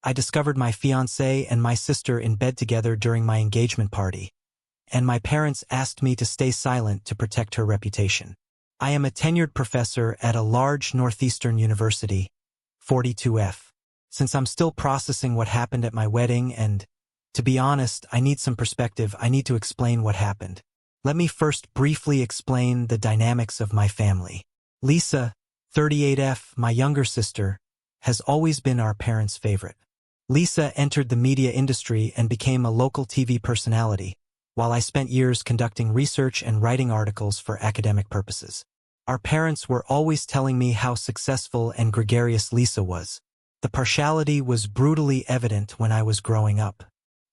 I discovered my fiancé and my sister in bed together during my engagement party, and my parents asked me to stay silent to protect her reputation. I am a tenured professor at a large Northeastern university, 42F. Since I'm still processing what happened at my wedding and, to be honest, I need some perspective, I need to explain what happened. Let me first briefly explain the dynamics of my family. Lisa, 38F, my younger sister, has always been our parents' favorite. Lisa entered the media industry and became a local TV personality, while I spent years conducting research and writing articles for academic purposes. Our parents were always telling me how successful and gregarious Lisa was. The partiality was brutally evident when I was growing up.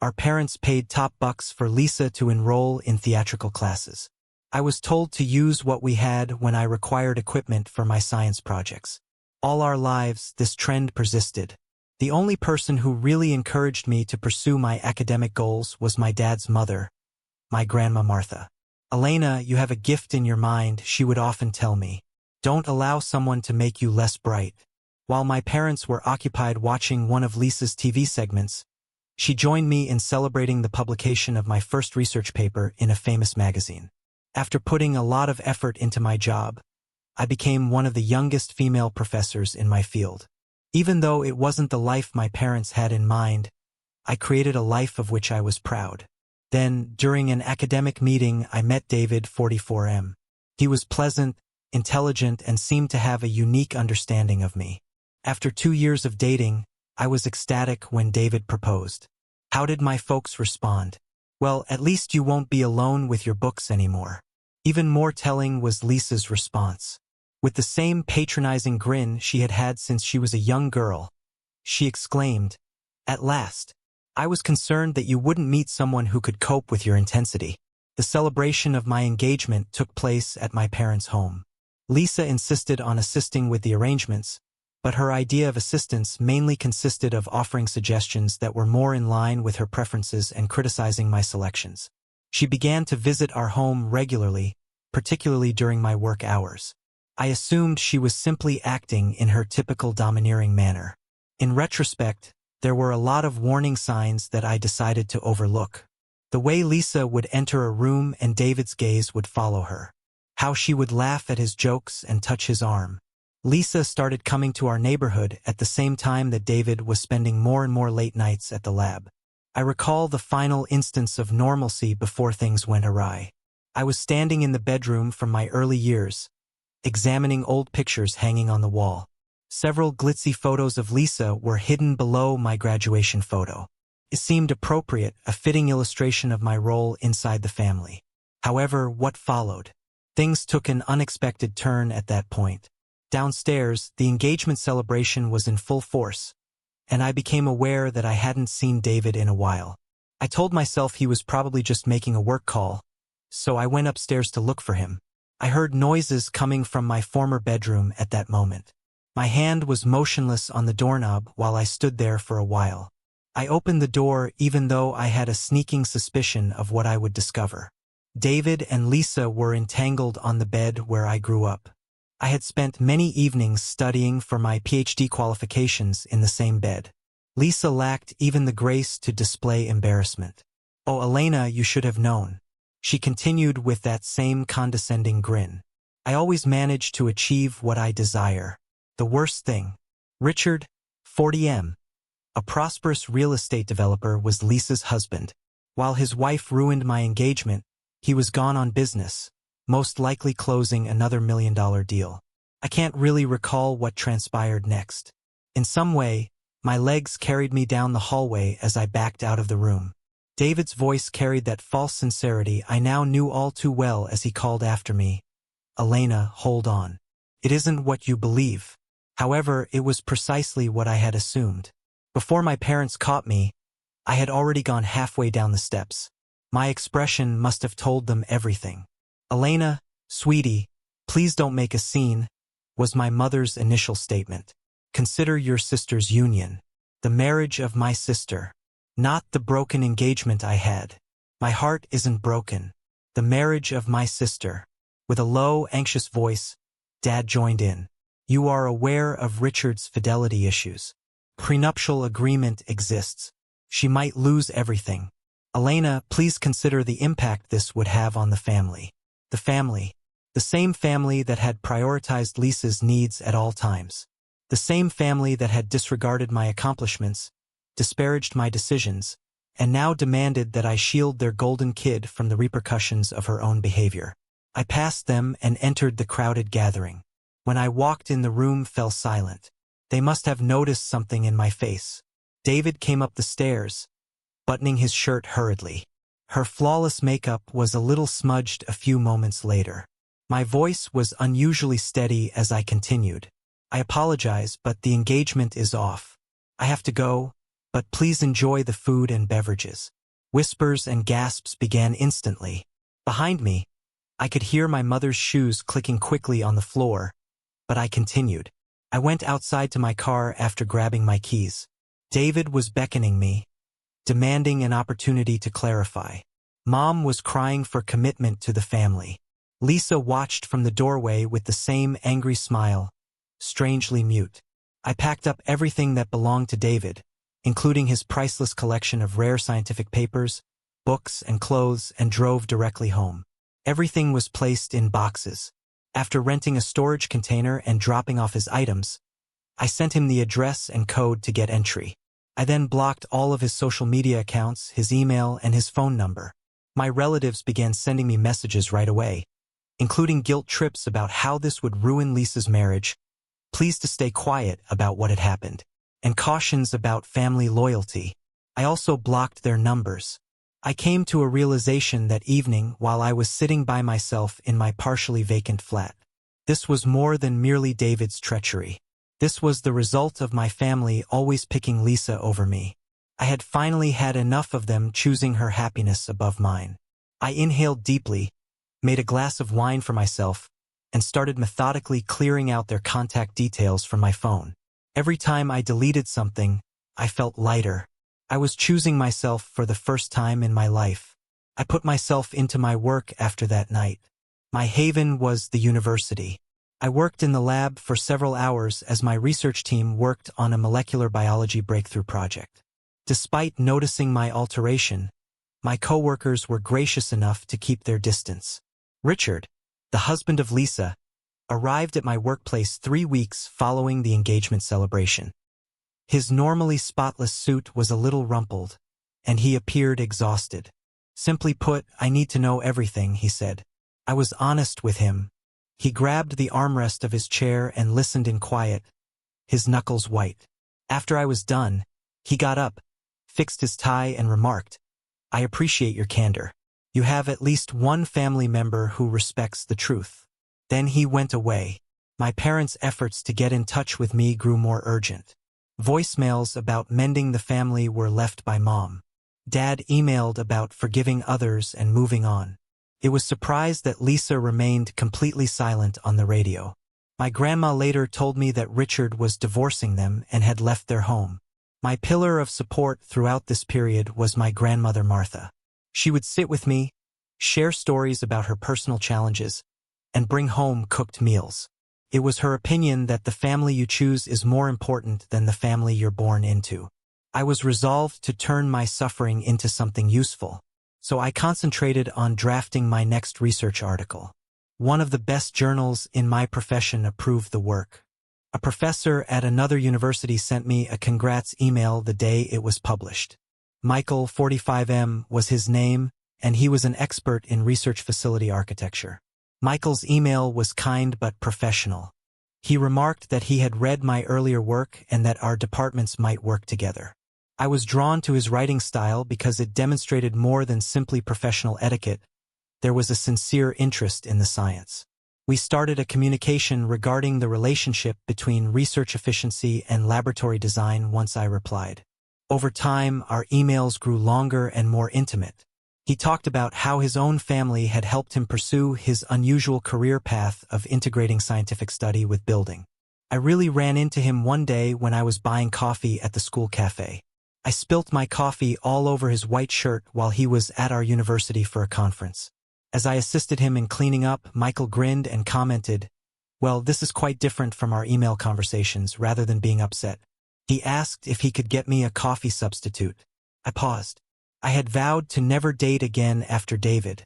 Our parents paid top bucks for Lisa to enroll in theatrical classes. I was told to use what we had when I required equipment for my science projects. All our lives, this trend persisted. The only person who really encouraged me to pursue my academic goals was my dad's mother, my grandma Martha. "Elena, you have a gift in your mind," she would often tell me. "Don't allow someone to make you less bright." While my parents were occupied watching one of Lisa's TV segments, she joined me in celebrating the publication of my first research paper in a famous magazine. After putting a lot of effort into my job, I became one of the youngest female professors in my field. Even though it wasn't the life my parents had in mind, I created a life of which I was proud. Then, during an academic meeting, I met David, 44M. He was pleasant, intelligent, and seemed to have a unique understanding of me. After 2 years of dating, I was ecstatic when David proposed. How did my folks respond? "Well, at least you won't be alone with your books anymore." Even more telling was Lisa's response. With the same patronizing grin she had had since she was a young girl, she exclaimed, "At last. I was concerned that you wouldn't meet someone who could cope with your intensity." The celebration of my engagement took place at my parents' home. Lisa insisted on assisting with the arrangements, but her idea of assistance mainly consisted of offering suggestions that were more in line with her preferences and criticizing my selections. She began to visit our home regularly, particularly during my work hours. I assumed she was simply acting in her typical domineering manner. In retrospect, there were a lot of warning signs that I decided to overlook. The way Lisa would enter a room and David's gaze would follow her. How she would laugh at his jokes and touch his arm. Lisa started coming to our neighborhood at the same time that David was spending more and more late nights at the lab. I recall the final instance of normalcy before things went awry. I was standing in the bedroom from my early years, examining old pictures hanging on the wall. Several glitzy photos of Lisa were hidden below my graduation photo. It seemed appropriate, a fitting illustration of my role inside the family. However, what followed? Things took an unexpected turn at that point. Downstairs, the engagement celebration was in full force, and I became aware that I hadn't seen David in a while. I told myself he was probably just making a work call, so I went upstairs to look for him. I heard noises coming from my former bedroom at that moment. My hand was motionless on the doorknob while I stood there for a while. I opened the door even though I had a sneaking suspicion of what I would discover. David and Lisa were entangled on the bed where I grew up. I had spent many evenings studying for my PhD qualifications in the same bed. Lisa lacked even the grace to display embarrassment. "Oh, Elena, you should have known," she continued with that same condescending grin. "I always manage to achieve what I desire." The worst thing. Richard, 40M, a prosperous real estate developer, was Lisa's husband. While his wife ruined my engagement, he was gone on business, most likely closing another $1 million deal. I can't really recall what transpired next. In some way, my legs carried me down the hallway as I backed out of the room. David's voice carried that false sincerity I now knew all too well as he called after me, "Elena, hold on. It isn't what you believe." However, it was precisely what I had assumed. Before my parents caught me, I had already gone halfway down the steps. My expression must have told them everything. "Elena, sweetie, please don't make a scene," was my mother's initial statement. "Consider your sister's union. The marriage of my sister. Not the broken engagement I had. My heart isn't broken. The marriage of my sister." With a low, anxious voice, Dad joined in. "You are aware of Richard's fidelity issues. Prenuptial agreement exists. She might lose everything. Elena, please consider the impact this would have on the family. The family. The same family that had prioritized Lisa's needs at all times. The same family that had disregarded my accomplishments, disparaged my decisions, and now demanded that I shield their golden kid from the repercussions of her own behavior. I passed them and entered the crowded gathering. When I walked in, the room fell silent. They must have noticed something in my face. David came up the stairs, buttoning his shirt hurriedly. Her flawless makeup was a little smudged a few moments later. My voice was unusually steady as I continued. I apologize, but the engagement is off. I have to go, but please enjoy the food and beverages. Whispers and gasps began instantly. Behind me, I could hear my mother's shoes clicking quickly on the floor, but I continued. I went outside to my car after grabbing my keys. David was beckoning me, demanding an opportunity to clarify. Mom was crying for commitment to the family. Lisa watched from the doorway with the same angry smile, strangely mute. I packed up everything that belonged to David, including his priceless collection of rare scientific papers, books, and clothes, and drove directly home. Everything was placed in boxes. After renting a storage container and dropping off his items, I sent him the address and code to get entry. I then blocked all of his social media accounts, his email, and his phone number. My relatives began sending me messages right away, including guilt trips about how this would ruin Lisa's marriage, pleas to stay quiet about what had happened, and cautions about family loyalty. I also blocked their numbers. I came to a realization that evening while I was sitting by myself in my partially vacant flat. This was more than merely David's treachery. This was the result of my family always picking Lisa over me. I had finally had enough of them choosing her happiness above mine. I inhaled deeply, made a glass of wine for myself, and started methodically clearing out their contact details from my phone. Every time I deleted something, I felt lighter. I was choosing myself for the first time in my life. I put myself into my work after that night. My haven was the university. I worked in the lab for several hours as my research team worked on a molecular biology breakthrough project. Despite noticing my alteration, my coworkers were gracious enough to keep their distance. Richard, the husband of Lisa, arrived at my workplace 3 weeks following the engagement celebration. His normally spotless suit was a little rumpled, and he appeared exhausted. Simply put, I need to know everything, he said. I was honest with him. He grabbed the armrest of his chair and listened in quiet, his knuckles white. After I was done, he got up, fixed his tie, and remarked, "I appreciate your candor. You have at least one family member who respects the truth." Then he went away. My parents' efforts to get in touch with me grew more urgent. Voicemails about mending the family were left by Mom. Dad emailed about forgiving others and moving on. It was surprised that Lisa remained completely silent on the radio. My grandma later told me that Richard was divorcing them and had left their home. My pillar of support throughout this period was my grandmother Martha. She would sit with me, share stories about her personal challenges, and bring home cooked meals. It was her opinion that the family you choose is more important than the family you're born into. I was resolved to turn my suffering into something useful, so I concentrated on drafting my next research article. One of the best journals in my profession approved the work. A professor at another university sent me a congrats email the day it was published. Michael, 45M, was his name, and he was an expert in research facility architecture. Michael's email was kind but professional. He remarked that he had read my earlier work and that our departments might work together. I was drawn to his writing style because it demonstrated more than simply professional etiquette. There was a sincere interest in the science. We started a communication regarding the relationship between research efficiency and laboratory design once I replied. Over time, our emails grew longer and more intimate. He talked about how his own family had helped him pursue his unusual career path of integrating scientific study with building. I really ran into him one day when I was buying coffee at the school cafe. I spilt my coffee all over his white shirt while he was at our university for a conference. As I assisted him in cleaning up, Michael grinned and commented, "Well, this is quite different from our email conversations," rather than being upset. He asked if he could get me a coffee substitute. I paused. I had vowed to never date again after David,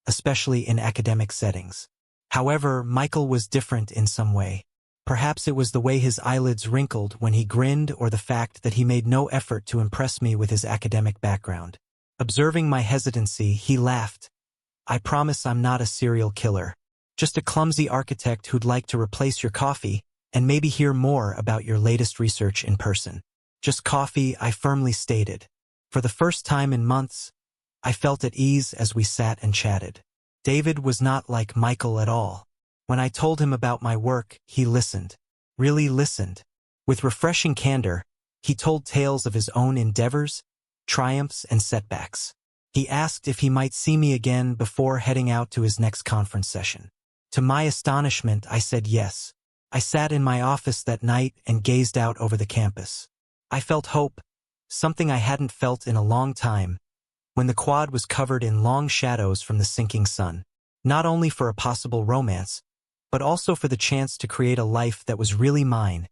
especially in academic settings. However, Michael was different in some way. Perhaps it was the way his eyelids wrinkled when he grinned, or the fact that he made no effort to impress me with his academic background. Observing my hesitancy, he laughed. "I promise I'm not a serial killer. Just a clumsy architect who'd like to replace your coffee and maybe hear more about your latest research in person." "Just coffee," I firmly stated. For the first time in months, I felt at ease as we sat and chatted. David was not like Michael at all. When I told him about my work, he listened. Really listened. With refreshing candor, he told tales of his own endeavors, triumphs, and setbacks. He asked if he might see me again before heading out to his next conference session. To my astonishment, I said yes. I sat in my office that night and gazed out over the campus. I felt hope, something I hadn't felt in a long time, when the quad was covered in long shadows from the sinking sun, not only for a possible romance, but also for the chance to create a life that was really mine,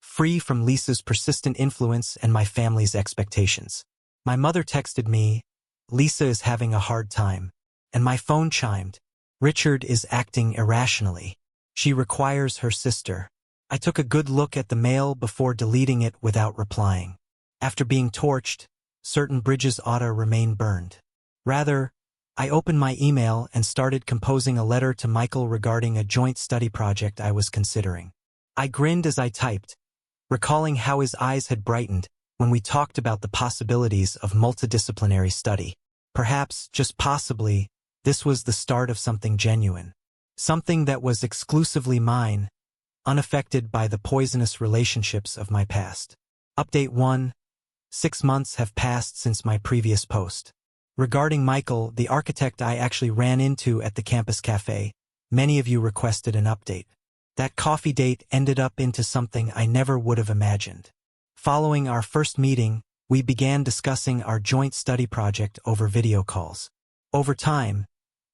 free from Lisa's persistent influence and my family's expectations. My mother texted me, "Lisa is having a hard time," and my phone chimed, "Richard is acting irrationally. She requires her sister." I took a good look at the mail before deleting it without replying. After being torched, certain bridges ought to remain burned. Rather, I opened my email and started composing a letter to Michael regarding a joint study project I was considering. I grinned as I typed, recalling how his eyes had brightened when we talked about the possibilities of multidisciplinary study. Perhaps, just possibly, this was the start of something genuine. Something that was exclusively mine, unaffected by the poisonous relationships of my past. Update 1. 6 months have passed since my previous post. Regarding Michael, the architect I actually ran into at the campus cafe, many of you requested an update. That coffee date ended up into something I never would have imagined. Following our first meeting, we began discussing our joint study project over video calls. Over time,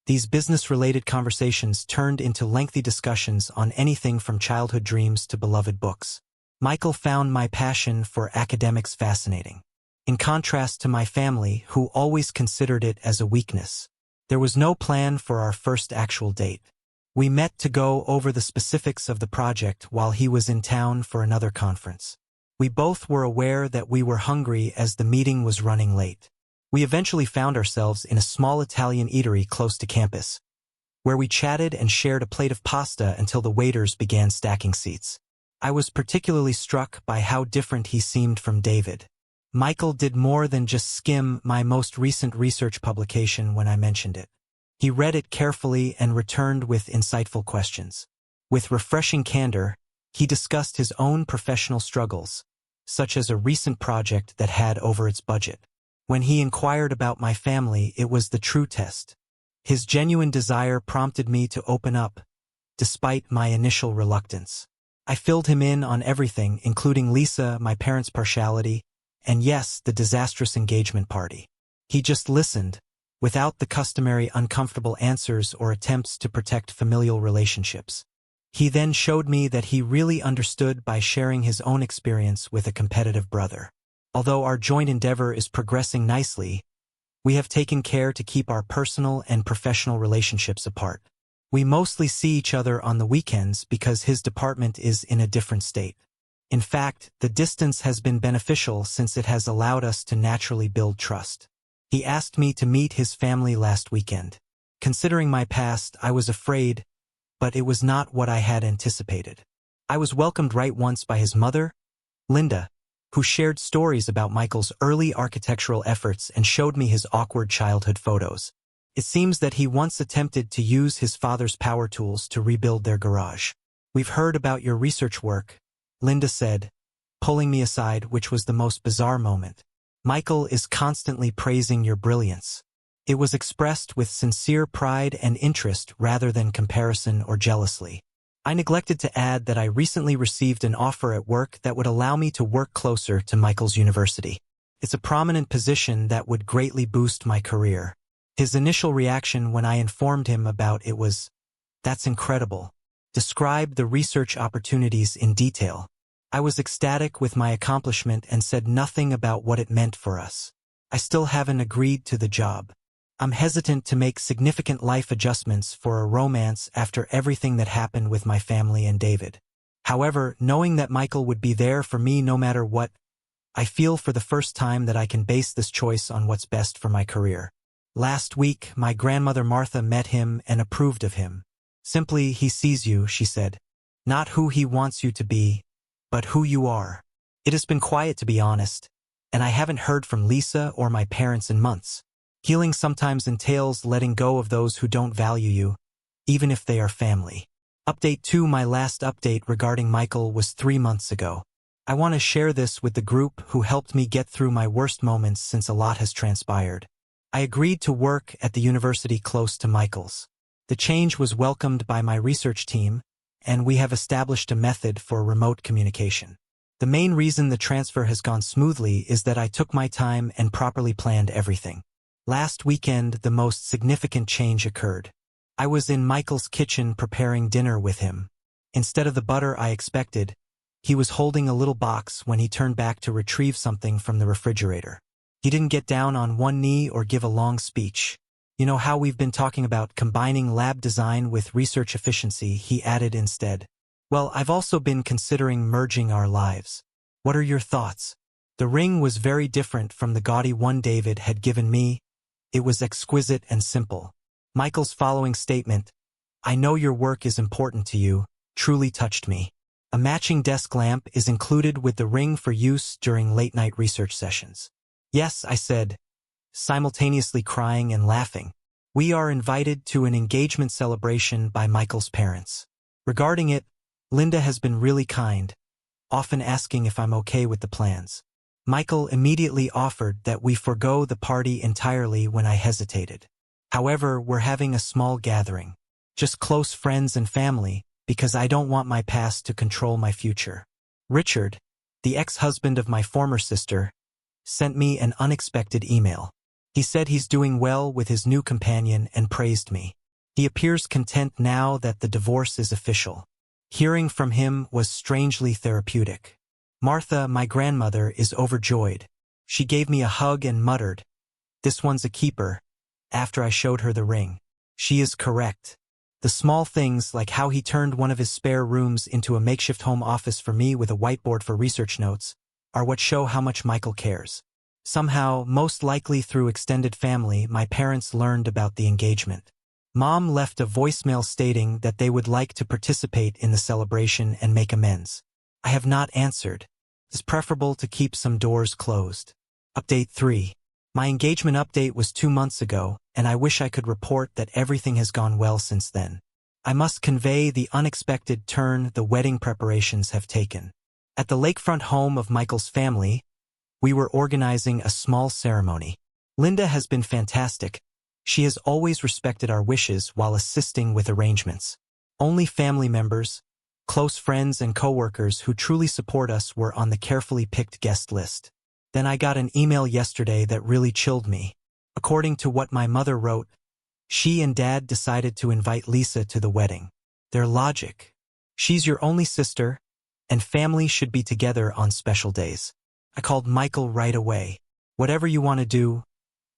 these business-related conversations turned into lengthy discussions on anything from childhood dreams to beloved books. Michael found my passion for academics fascinating. In contrast to my family, who always considered it as a weakness. There was no plan for our first actual date. We met to go over the specifics of the project while he was in town for another conference. We both were aware that we were hungry as the meeting was running late. We eventually found ourselves in a small Italian eatery close to campus, where we chatted and shared a plate of pasta until the waiters began stacking seats. I was particularly struck by how different he seemed from David. Michael did more than just skim my most recent research publication when I mentioned it. He read it carefully and returned with insightful questions. With refreshing candor, he discussed his own professional struggles, such as a recent project that had over its budget. When he inquired about my family, it was the true test. His genuine desire prompted me to open up, despite my initial reluctance. I filled him in on everything, including Lisa, my parents' partiality, and yes, the disastrous engagement party. He just listened, without the customary uncomfortable answers or attempts to protect familial relationships. He then showed me that he really understood by sharing his own experience with a competitive brother. Although our joint endeavor is progressing nicely, we have taken care to keep our personal and professional relationships apart. We mostly see each other on the weekends because his department is in a different state. In fact, the distance has been beneficial since it has allowed us to naturally build trust. He asked me to meet his family last weekend. Considering my past, I was afraid, but it was not what I had anticipated. I was welcomed right once by his mother, Linda, who shared stories about Michael's early architectural efforts and showed me his awkward childhood photos. It seems that he once attempted to use his father's power tools to rebuild their garage. "We've heard about your research work," Linda said, pulling me aside, which was the most bizarre moment. "Michael is constantly praising your brilliance." It was expressed with sincere pride and interest rather than comparison or jealousy. I neglected to add that I recently received an offer at work that would allow me to work closer to Michael's university. It's a prominent position that would greatly boost my career. His initial reaction when I informed him about it was, "That's incredible. Describe the research opportunities in detail." I was ecstatic with my accomplishment and said nothing about what it meant for us. I still haven't agreed to the job. I'm hesitant to make significant life adjustments for a romance after everything that happened with my family and David. However, knowing that Michael would be there for me no matter what, I feel for the first time that I can base this choice on what's best for my career. Last week, my grandmother Martha met him and approved of him. Simply, he sees you, she said. Not who he wants you to be, but who you are. It has been quiet, to be honest, and I haven't heard from Lisa or my parents in months. Healing sometimes entails letting go of those who don't value you, even if they are family. Update 2. My last update regarding Michael was 3 months ago. I want to share this with the group who helped me get through my worst moments since a lot has transpired. I agreed to work at the university close to Michael's. The change was welcomed by my research team, and we have established a method for remote communication. The main reason the transfer has gone smoothly is that I took my time and properly planned everything. Last weekend, the most significant change occurred. I was in Michael's kitchen preparing dinner with him. Instead of the butter I expected, he was holding a little box when he turned back to retrieve something from the refrigerator. He didn't get down on one knee or give a long speech. You know how we've been talking about combining lab design with research efficiency, he added instead. Well, I've also been considering merging our lives. What are your thoughts? The ring was very different from the gaudy one David had given me. It was exquisite and simple. Michael's following statement, "I know your work is important to you," truly touched me. A matching desk lamp is included with the ring for use during late-night research sessions. Yes, I said, simultaneously crying and laughing. We are invited to an engagement celebration by Michael's parents. Regarding it, Linda has been really kind, often asking if I'm okay with the plans. Michael immediately offered that we forego the party entirely when I hesitated. However, we're having a small gathering, just close friends and family, because I don't want my past to control my future. Richard, the ex-husband of my former sister, sent me an unexpected email. He said he's doing well with his new companion and praised me. He appears content now that the divorce is official. Hearing from him was strangely therapeutic. Martha, my grandmother, is overjoyed. She gave me a hug and muttered, "This one's a keeper," after I showed her the ring. She is correct. The small things, like how he turned one of his spare rooms into a makeshift home office for me with a whiteboard for research notes, are what show how much Michael cares. Somehow, most likely through extended family, my parents learned about the engagement. Mom left a voicemail stating that they would like to participate in the celebration and make amends. I have not answered. It's preferable to keep some doors closed. Update 3. My engagement update was 2 months ago, and I wish I could report that everything has gone well since then. I must convey the unexpected turn the wedding preparations have taken. At the lakefront home of Michael's family, we were organizing a small ceremony. Linda has been fantastic. She has always respected our wishes while assisting with arrangements. Only family members, close friends and coworkers who truly support us were on the carefully picked guest list. Then I got an email yesterday that really chilled me. According to what my mother wrote, she and Dad decided to invite Lisa to the wedding. Their logic. She's your only sister, and family should be together on special days. I called Michael right away. "Whatever you want to do,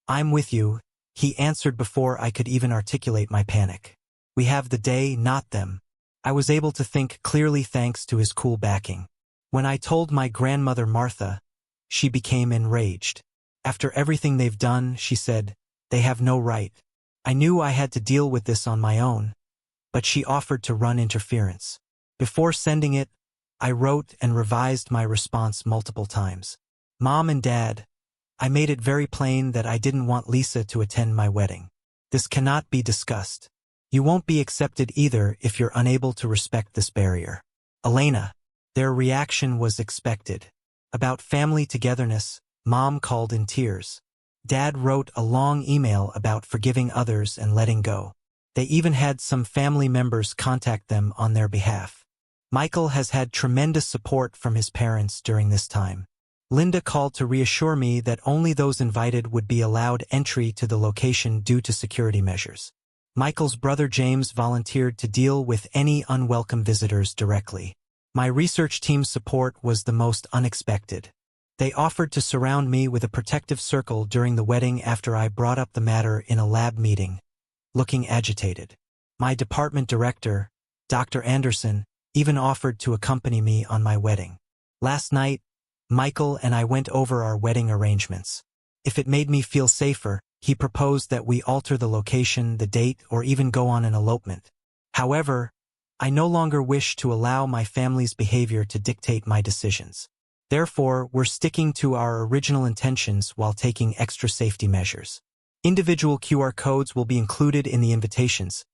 I'm with you," he answered before I could even articulate my panic. "We have the day, not them." I was able to think clearly thanks to his cool backing. When I told my grandmother Martha, she became enraged. "After everything they've done," she said, "they have no right." I knew I had to deal with this on my own, but she offered to run interference. Before sending it, I wrote and revised my response multiple times. "Mom and Dad, I made it very plain that I didn't want Lisa to attend my wedding. This cannot be discussed. You won't be accepted either if you're unable to respect this barrier. Elena." Their reaction was expected. About family togetherness, Mom called in tears. Dad wrote a long email about forgiving others and letting go. They even had some family members contact them on their behalf. Michael has had tremendous support from his parents during this time. Linda called to reassure me that only those invited would be allowed entry to the location due to security measures. Michael's brother James volunteered to deal with any unwelcome visitors directly. My research team's support was the most unexpected. They offered to surround me with a protective circle during the wedding after I brought up the matter in a lab meeting, looking agitated. My department director, Dr. Anderson, even offered to accompany me on my wedding. Last night, Michael and I went over our wedding arrangements. If it made me feel safer, he proposed that we alter the location, the date, or even go on an elopement. However, I no longer wish to allow my family's behavior to dictate my decisions. Therefore, we're sticking to our original intentions while taking extra safety measures. Individual QR codes will be included in the invitations.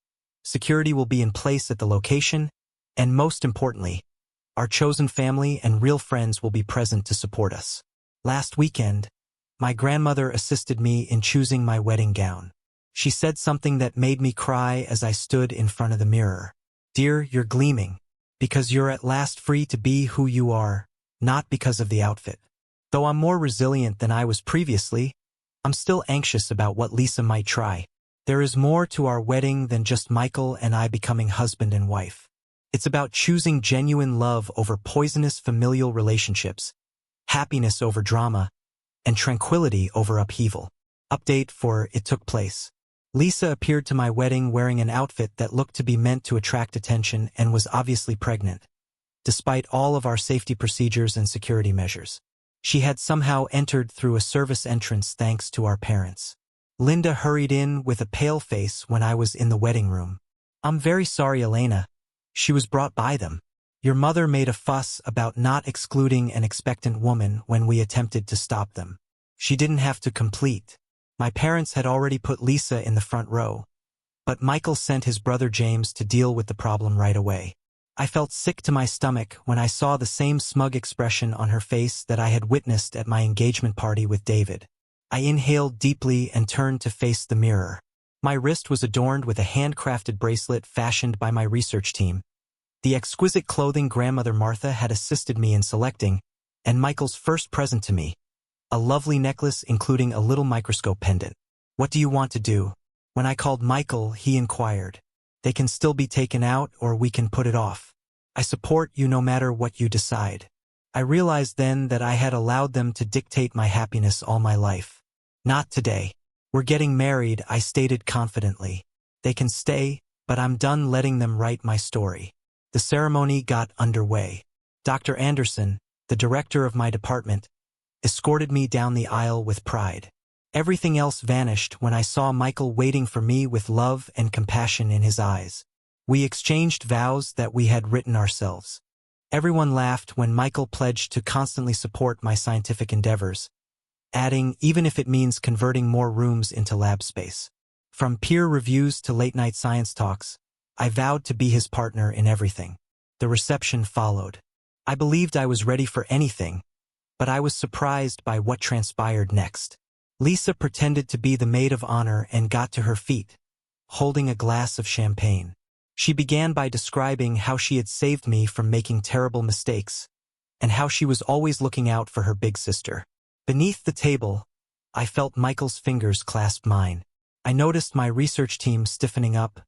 Security will be in place at the location, and most importantly, our chosen family and real friends will be present to support us. Last weekend, my grandmother assisted me in choosing my wedding gown. She said something that made me cry as I stood in front of the mirror. "Dear, you're gleaming, because you're at last free to be who you are, not because of the outfit." Though I'm more resilient than I was previously, I'm still anxious about what Lisa might try. There is more to our wedding than just Michael and I becoming husband and wife. It's about choosing genuine love over poisonous familial relationships, happiness over drama, and tranquility over upheaval. Update for It Took Place. Lisa appeared to my wedding wearing an outfit that looked to be meant to attract attention and was obviously pregnant, despite all of our safety procedures and security measures. She had somehow entered through a service entrance thanks to our parents. Linda hurried in with a pale face when I was in the wedding room. "I'm very sorry, Elena. She was brought by them. Your mother made a fuss about not excluding an expectant woman when we attempted to stop them. She didn't have to complete." My parents had already put Lisa in the front row, but Michael sent his brother James to deal with the problem right away. I felt sick to my stomach when I saw the same smug expression on her face that I had witnessed at my engagement party with David. I inhaled deeply and turned to face the mirror. My wrist was adorned with a handcrafted bracelet fashioned by my research team, the exquisite clothing grandmother Martha had assisted me in selecting, and Michael's first present to me, a lovely necklace including a little microscope pendant. "What do you want to do?" When I called Michael, he inquired. "They can still be taken out or we can put it off. I support you no matter what you decide." I realized then that I had allowed them to dictate my happiness all my life. "Not today. We're getting married," I stated confidently. "They can stay, but I'm done letting them write my story." The ceremony got underway. Dr. Anderson, the director of my department, escorted me down the aisle with pride. Everything else vanished when I saw Michael waiting for me with love and compassion in his eyes. We exchanged vows that we had written ourselves. Everyone laughed when Michael pledged to constantly support my scientific endeavors, adding, "even if it means converting more rooms into lab space." From peer reviews to late-night science talks, I vowed to be his partner in everything. The reception followed. I believed I was ready for anything, but I was surprised by what transpired next. Lisa pretended to be the maid of honor and got to her feet, holding a glass of champagne. She began by describing how she had saved me from making terrible mistakes, and how she was always looking out for her big sister. Beneath the table, I felt Michael's fingers clasp mine. I noticed my research team stiffening up,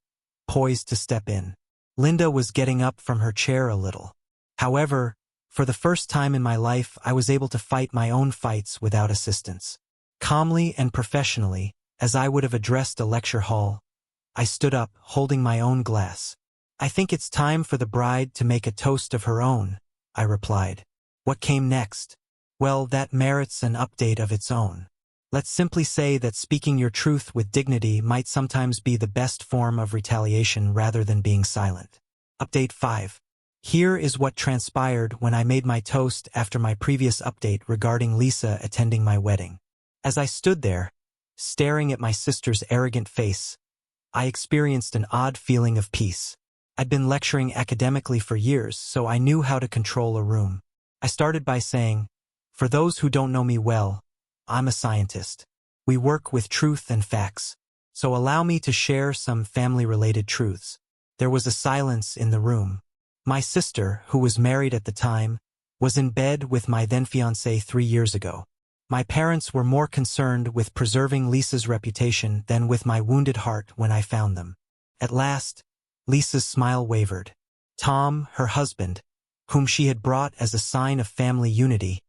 poised to step in. Linda was getting up from her chair a little. However, for the first time in my life, I was able to fight my own fights without assistance. Calmly and professionally, as I would have addressed a lecture hall, I stood up, holding my own glass. "I think it's time for the bride to make a toast of her own," I replied. What came next? Well, that merits an update of its own. Let's simply say that speaking your truth with dignity might sometimes be the best form of retaliation rather than being silent. Update 5. Here is what transpired when I made my toast after my previous update regarding Lisa attending my wedding. As I stood there, staring at my sister's arrogant face, I experienced an odd feeling of peace. I'd been lecturing academically for years, so I knew how to control a room. I started by saying, "For those who don't know me well, I'm a scientist. We work with truth and facts, so allow me to share some family-related truths." There was a silence in the room. My sister, who was married at the time, was in bed with my then-fiancé 3 years ago. My parents were more concerned with preserving Lisa's reputation than with my wounded heart when I found them. At last, Lisa's smile wavered. Tom, her husband, whom she had brought as a sign of family unity,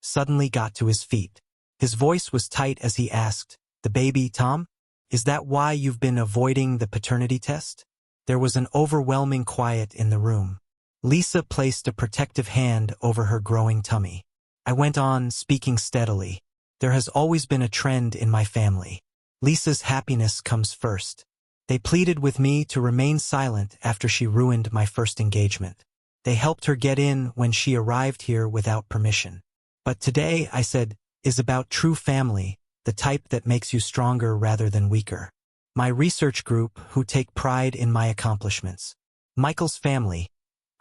suddenly got to his feet. His voice was tight as he asked, "The baby, Tom? Is that why you've been avoiding the paternity test?" There was an overwhelming quiet in the room. Lisa placed a protective hand over her growing tummy. I went on, speaking steadily. "There has always been a trend in my family. Lisa's happiness comes first. They pleaded with me to remain silent after she ruined my first engagement. They helped her get in when she arrived here without permission. But today, I said, is about true family, the type that makes you stronger rather than weaker. My research group, who take pride in my accomplishments. Michael's family,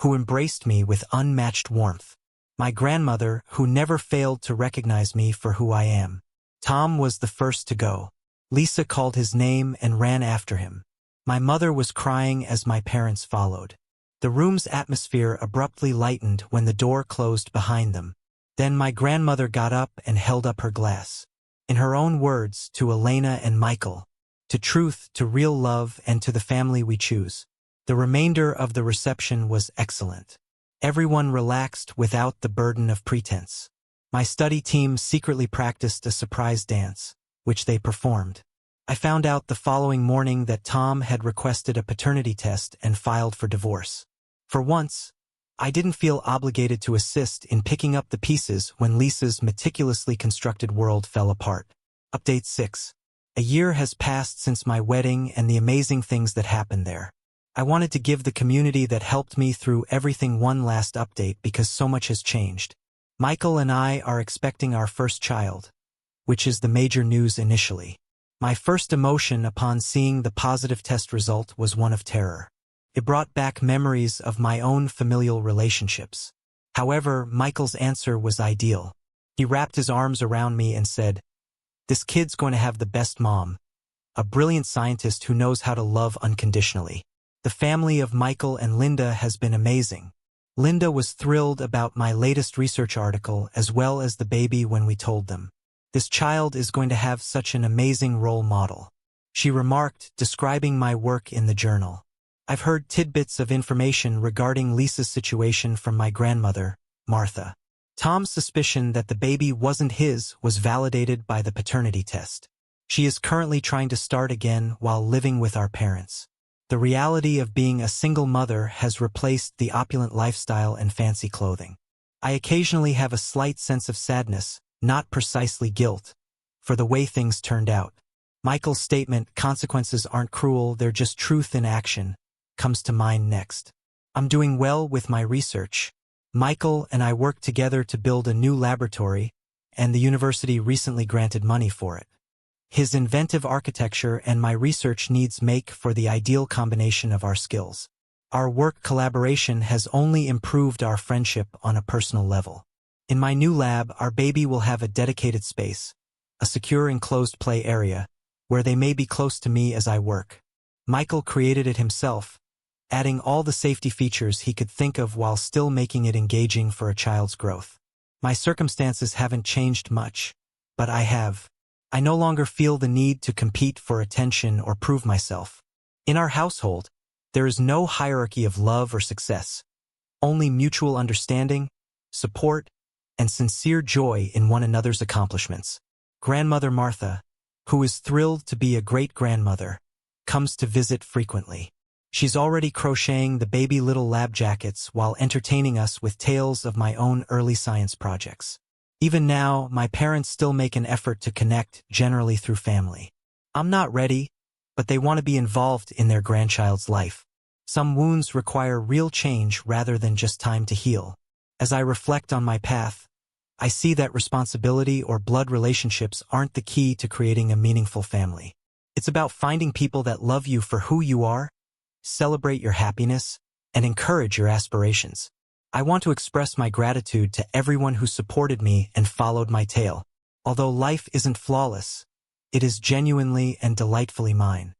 who embraced me with unmatched warmth. My grandmother, who never failed to recognize me for who I am. Tom was the first to go. Lisa called his name and ran after him. My mother was crying as my parents followed. The room's atmosphere abruptly lightened when the door closed behind them. Then my grandmother got up and held up her glass. In her own words, to Elena and Michael, to truth, to real love, and to the family we choose. The remainder of the reception was excellent. Everyone relaxed without the burden of pretense. My study team secretly practiced a surprise dance, which they performed. I found out the following morning that Tom had requested a paternity test and filed for divorce. For once, I didn't feel obligated to assist in picking up the pieces when Lisa's meticulously constructed world fell apart. Update 6. A year has passed since my wedding and the amazing things that happened there. I wanted to give the community that helped me through everything one last update because so much has changed. Michael and I are expecting our first child, which is the major news initially. My first emotion upon seeing the positive test result was one of terror. It brought back memories of my own familial relationships. However, Michael's answer was ideal. He wrapped his arms around me and said, "This kid's going to have the best mom, a brilliant scientist who knows how to love unconditionally." The family of Michael and Linda has been amazing. Linda was thrilled about my latest research article as well as the baby when we told them. "This child is going to have such an amazing role model," she remarked, describing my work in the journal. I've heard tidbits of information regarding Lisa's situation from my grandmother, Martha. Tom's suspicion that the baby wasn't his was validated by the paternity test. She is currently trying to start again while living with our parents. The reality of being a single mother has replaced the opulent lifestyle and fancy clothing. I occasionally have a slight sense of sadness, not precisely guilt, for the way things turned out. Michael's statement, "Consequences aren't cruel, they're just truth in action," comes to mind next. I'm doing well with my research. Michael and I worked together to build a new laboratory, and the university recently granted money for it. His inventive architecture and my research needs make for the ideal combination of our skills. Our work collaboration has only improved our friendship on a personal level. In my new lab, our baby will have a dedicated space, a secure enclosed play area, where they may be close to me as I work. Michael created it himself, adding all the safety features he could think of while still making it engaging for a child's growth. My circumstances haven't changed much, but I have. I no longer feel the need to compete for attention or prove myself. In our household, there is no hierarchy of love or success, only mutual understanding, support, and sincere joy in one another's accomplishments. Grandmother Martha, who is thrilled to be a great-grandmother, comes to visit frequently. She's already crocheting the baby little lab jackets while entertaining us with tales of my own early science projects. Even now, my parents still make an effort to connect, generally through family. I'm not ready, but they want to be involved in their grandchild's life. Some wounds require real change rather than just time to heal. As I reflect on my path, I see that responsibility or blood relationships aren't the key to creating a meaningful family. It's about finding people that love you for who you are, celebrate your happiness, and encourage your aspirations. I want to express my gratitude to everyone who supported me and followed my tale. Although life isn't flawless, it is genuinely and delightfully mine.